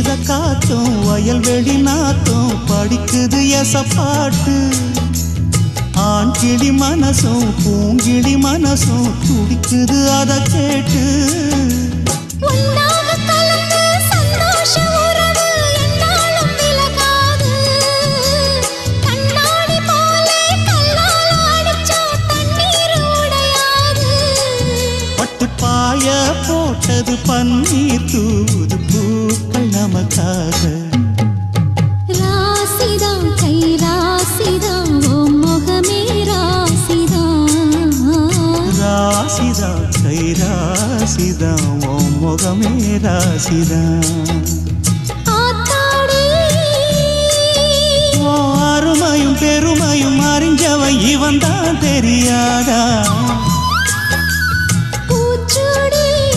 வீசுத காத்தும் வயல்வெளி நாத்தும் படிக்குது எசப்பாட்டு ஆண் கிளி மனசும் பூங்கிளி மனசும் துடிக்குது அத கேட்டு பாய போட்டது பன்னீர் தூது பூக்கள் நமக்காக ராசிதான் கை ராசிதான் ஓ முகமே ராசிதான் ராசிதான் கை ராசிதான் ஓ முகமே ராசிதான் அருமையும் பெருமையும் அறிஞ்சவன் இவன் தான் தெரியாதா